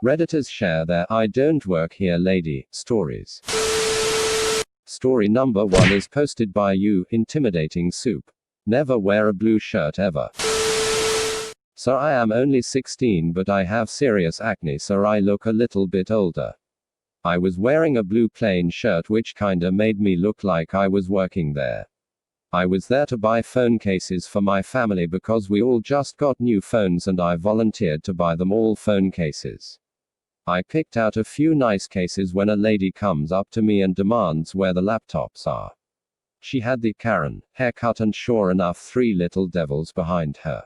Redditors share their "I don't work here lady" stories. Story number 1 is posted by you, Intimidating Soup. Never wear a blue shirt ever. Sir, I am only 16 but I have serious acne, so I look a little bit older. I was wearing a blue plain shirt which kinda made me look like I was working there. I was there to buy phone cases for my family because we all just got new phones and I volunteered to buy them all phone cases. I picked out a few nice cases when a lady comes up to me and demands where the laptops are. She had the Karen haircut and sure enough 3 little devils behind her.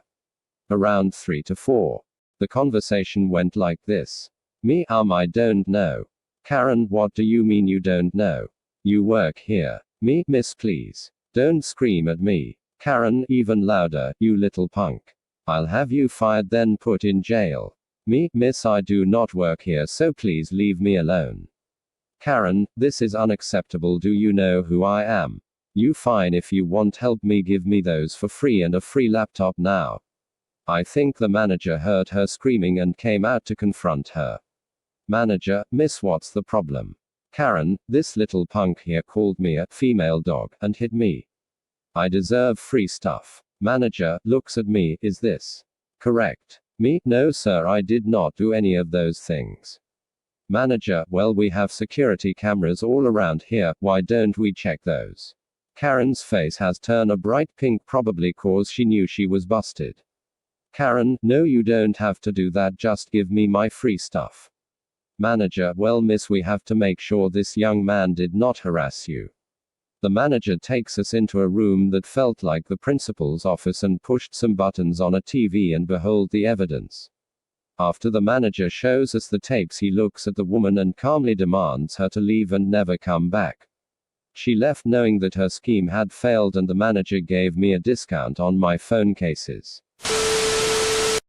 Around 3 to 4. The conversation went like this. Me, I don't know. Karen, what do you mean you don't know? You work here. Me, miss please. Don't scream at me. Karen, even louder, you little punk. I'll have you fired then put in jail. Me, miss, I do not work here, so please leave me alone. Karen, this is unacceptable. Do you know who I am? You fine, if you want help me give me those for free and a free laptop now. I think the manager heard her screaming and came out to confront her. Manager, miss, what's the problem? Karen, this little punk here called me a female dog and hit me. I deserve free stuff. Manager looks at me, is this correct? Me, no sir, I did not do any of those things. Manager, well, we have security cameras all around here, why don't we check those? Karen's face has turned a bright pink, probably cause she knew she was busted. Karen, no, you don't have to do that, just give me my free stuff. Manager, well miss, we have to make sure this young man did not harass you. The manager takes us into a room that felt like the principal's office and pushed some buttons on a TV and behold the evidence. After the manager shows us the tapes, he looks at the woman and calmly demands her to leave and never come back. She left knowing that her scheme had failed and the manager gave me a discount on my phone cases.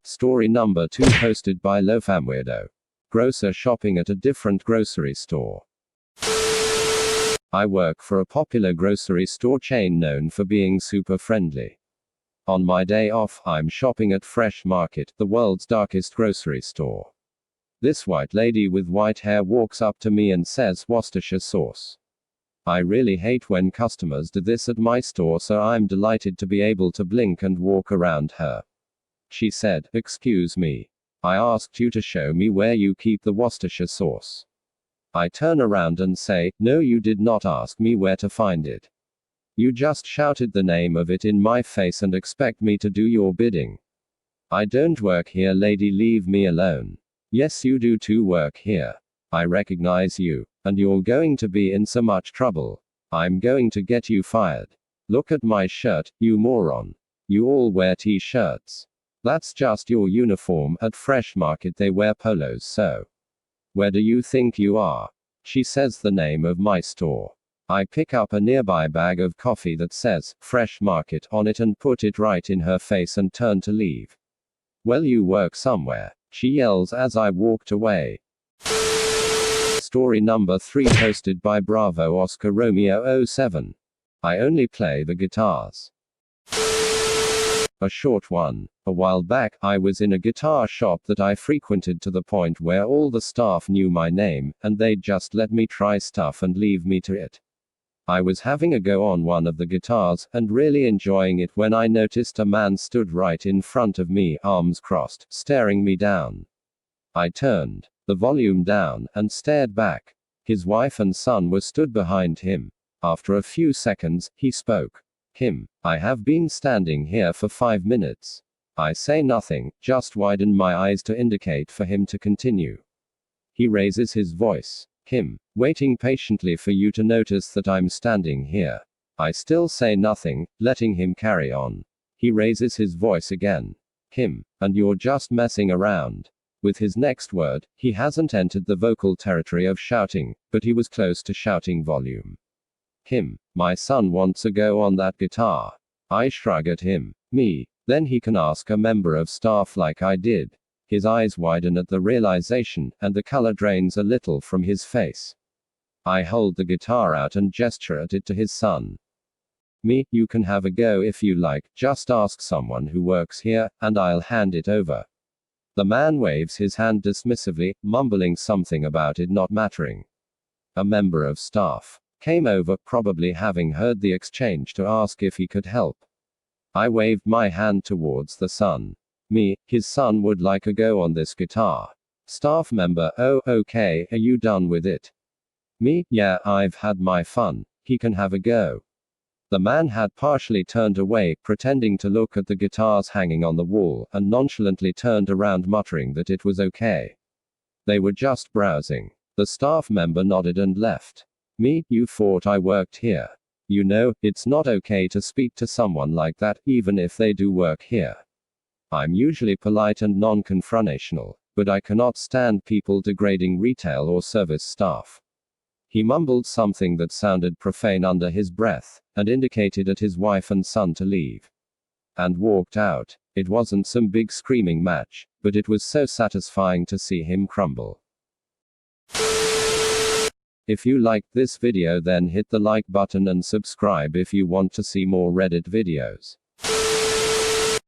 Story number 2 posted by LoFamWeirdo. Grocer shopping at a different grocery store. I work for a popular grocery store chain known for being super friendly. On my day off, I'm shopping at Fresh Market, the world's darkest grocery store. This white lady with white hair walks up to me and says, "Worcestershire sauce." I really hate when customers do this at my store, so I'm delighted to be able to blink and walk around her. She said, "Excuse me. I asked you to show me where you keep the Worcestershire sauce." I turn around and say, "No, you did not ask me where to find it. You just shouted the name of it in my face and expect me to do your bidding. I don't work here, lady, leave me alone." "Yes, you do too work here. I recognize you. And you're going to be in so much trouble. I'm going to get you fired. Look at my shirt, you moron. You all wear t-shirts. That's just your uniform. At Fresh Market they wear polos, so where do you think you are?" She says the name of my store. I pick up a nearby bag of coffee that says Fresh Market on it and put it right in her face and turn to leave. "Well, you work somewhere," she yells as I walked away. Story number 3 posted by Bravo Oscar Romeo 07. I only play the guitars. A short one. A while back, I was in a guitar shop that I frequented to the point where all the staff knew my name, and they'd just let me try stuff and leave me to it. I was having a go on one of the guitars, and really enjoying it when I noticed a man stood right in front of me, arms crossed, staring me down. I turned the volume down, and stared back. His wife and son were stood behind him. After a few seconds, he spoke. I have been standing here for 5 minutes. I say nothing, just widen my eyes to indicate for him to continue. He raises his voice. Waiting patiently for you to notice that I'm standing here. I still say nothing, letting him carry on. He raises his voice again. And you're just messing around. With his next word, he hasn't entered the vocal territory of shouting, but he was close to shouting volume. My son wants a go on that guitar. I shrug at him. Then he can ask a member of staff like I did. His eyes widen at the realization, and the color drains a little from his face. I hold the guitar out and gesture at it to his son. You can have a go if you like, just ask someone who works here, and I'll hand it over. The man waves his hand dismissively, mumbling something about it not mattering. A member of staff came over, probably having heard the exchange, to ask if he could help. I waved my hand towards the son. Me, his son would like a go on this guitar. Staff member, oh, okay, are you done with it? Me, yeah, I've had my fun. He can have a go. The man had partially turned away, pretending to look at the guitars hanging on the wall, and nonchalantly turned around muttering that it was okay. They were just browsing. The staff member nodded and left. Me, you thought I worked here. You know, it's not okay to speak to someone like that, even if they do work here. I'm usually polite and non-confrontational, but I cannot stand people degrading retail or service staff. He mumbled something that sounded profane under his breath, and indicated at his wife and son to leave. And walked out. It wasn't some big screaming match, but it was so satisfying to see him crumble. If you liked this video, then hit the like button and subscribe if you want to see more Reddit videos.